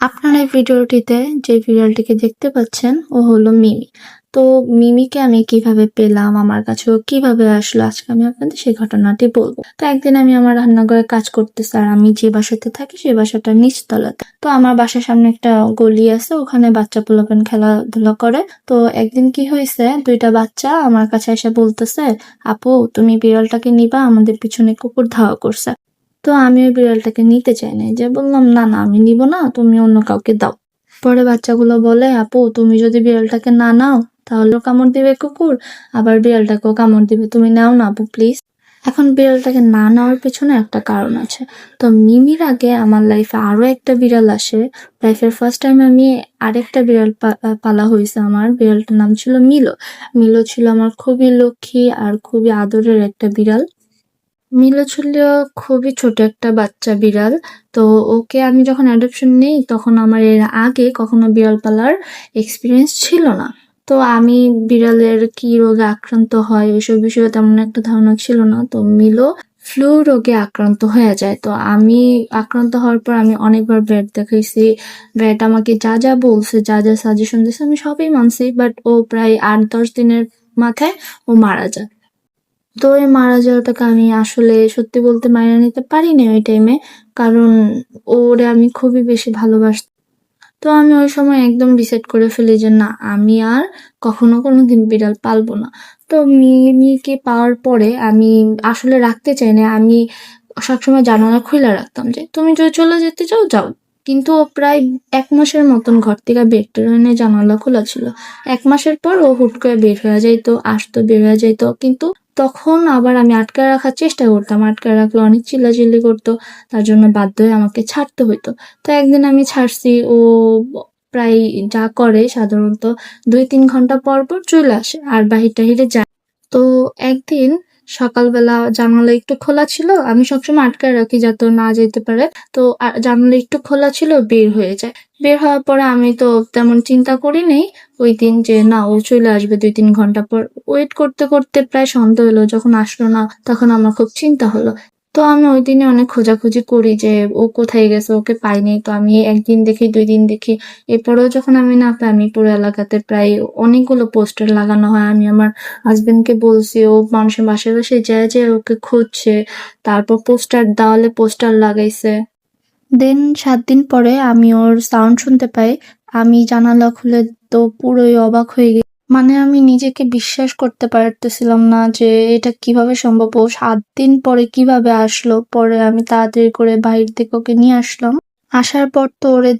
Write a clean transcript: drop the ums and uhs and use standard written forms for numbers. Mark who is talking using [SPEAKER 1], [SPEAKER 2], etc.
[SPEAKER 1] আপনারা এই ভিডিওটিতে যে বিড়ালটিকে দেখতে পাচ্ছেন ও হলো মিমি। তো মিমিকে আমি কিভাবে পেলাম, আমার কাছে ও কিভাবে আসলো, আজকে আমি আপনাদের সেই ঘটনাটি বলবো। তো একদিন আমি আমার রান্নাঘরে কাজ করতেছি, আর আমি যে বাসাতে থাকি সেই বাসাটার নিচতলাতে। তো আমার বাসার সামনে একটা গলি আছে, ওখানে বাচ্চা পোলাপান খেলাধুলা করে। তো একদিন কি হয়েছে, দুইটা বাচ্চা আমার কাছে এসে বলতেছে, আপু তুমি বিড়ালটাকে নিবা, আমাদের পিছনে কুকুর ধাওয়া করছে। তো আমি ওই বিড়ালটাকে নিতে চাই নাই, যে বললাম না না আমি নিব না, তুমি অন্য কাউকে দাও। পরে বাচ্চাগুলো বলে, আপু তুমি যদি বিড়ালটাকে না নাও তাহলে কামড় দিবে কুকুর, আবার বিড়ালটাকেও কামড় দিবে, তুমি নাও না আপু প্লিজ। এখন বিড়ালটাকে না নেওয়ার পেছনে একটা কারণ আছে। তো মিমির আগে আমার লাইফে আরো একটা বিড়াল আসে। লাইফের ফার্স্ট টাইম আমি আরেকটা বিড়াল পালা হয়েছে। আমার বিড়ালটার নাম ছিল মিলো। মিলো ছিল আমার খুবই লক্ষ্মী আর খুবই আদরের একটা বিড়াল। মিলো ছিল খুবই ছোট একটা বাচ্চা বিড়াল। তো ওকে আমি যখন অ্যাডপশন নেই তখন আমার এর আগে কখনো বিড়াল পালার এক্সপিরিয়েন্স ছিল না। তো আমি বিড়ালের কি রোগে আক্রান্ত হয় ওইসব বিষয়ে তেমন একটা ধারণা ছিল না। তো মিলো ফ্লু রোগে আক্রান্ত হয়ে যায়। তো আমি আক্রান্ত হওয়ার পর আমি অনেকবার ভেট দেখাইছি। ভেট আমাকে যা যা বলছে, যা যা সাজেশন দিয়েছে আমি সবই মানছি, বাট ও প্রায় 8-10 দিনের মাথায় ও মারা যায়। তো এই মারা যাওয়াটাকে আমি আসলে সত্যি বলতে মাইনে নিতে পারিনি ওই টাইমে, কারণ ওরে আমি খুবই বেশি ভালোবাসতাম। তো আমি ওই সময় একদম ডিসাইড করে ফেলি যে না, আমি আর কখনো কোনোদিন বিড়াল পালবো না। তো মিমিকে পাওয়ার পরে আমি আসলে রাখতে চাই না, আমি সবসময় জানালা খুলে রাখতাম যে তুমি যদি চলে যেতে চাও যাও। কিন্তু ও প্রায় 1 মাসের মতন ঘর থেকে বের টের এনে জানালা খোলা ছিল। 1 মাসের পর ও হুট করে বের হয়ে যাইতো, আসতো, বের হয়ে যাইতো, কিন্তু তখন আবার আমি আটকায় রাখার চেষ্টা করতাম। আটকায় রাখলে অনেক চিল্লাচিল্লি করতো, তার জন্য বাধ্য হয়ে আমাকে ছাড়তে হইতো। তো একদিন আমি ছাড়ছি, ও প্রায় যা করে সাধারণত 2-3 ঘন্টা পর পর চলে আসে আর বাহির টাহিরে যায়। তো একদিন সকালবেলা জানালা একটু খোলা ছিল, আমি সবসময় আটকায় রাখি যাতে ও না যেতে পারে। তো জানালা একটু খোলা ছিল, বের হয়ে যায়। বের হওয়ার পরে আমি তো তেমন চিন্তা করি নেই ওই দিন যে না ও চলে আসবে 2-3 ঘন্টা পর। ওয়েট করতে করতে প্রায় সন্ধ্যা হলো, যখন আসলো না তখন আমার খুব চিন্তা হলো। তো আমি ওই দিনে অনেক খোঁজাখুঁজি করি যে ও কোথায় গেছে, ওকে পাইনি। তো আমি একদিন দেখি, 2 দিন দেখি, এরপরেও যখন আমি না পাই, আমি পুরো এলাকাতে প্রায় অনেকগুলো পোস্টার লাগানো হয়। আমি আমার হাজবেন্ডকে বলছি, ও মানুষের বাসায় বাসায় যায় যে ওকে খুঁজছে, তারপর পোস্টার দেওয়ালে পোস্টার লাগাইছে। দেন 7 দিন পরে আমি ওর সাউন্ড শুনতে পাই। আমি জানালা খুলে তো পুরোই অবাক হয়ে গেছি। মানে আমি নিজেকে বিশ্বাস করতে পারতেছিলাম না যে এটা কিভাবে সম্ভব, ও 7 দিন পরে কিভাবে আসলো। পরে আমি তাড়াতাড়ি করে বাইরে থেকে ওকে নিয়ে আসলাম। আসার পর তো ওরে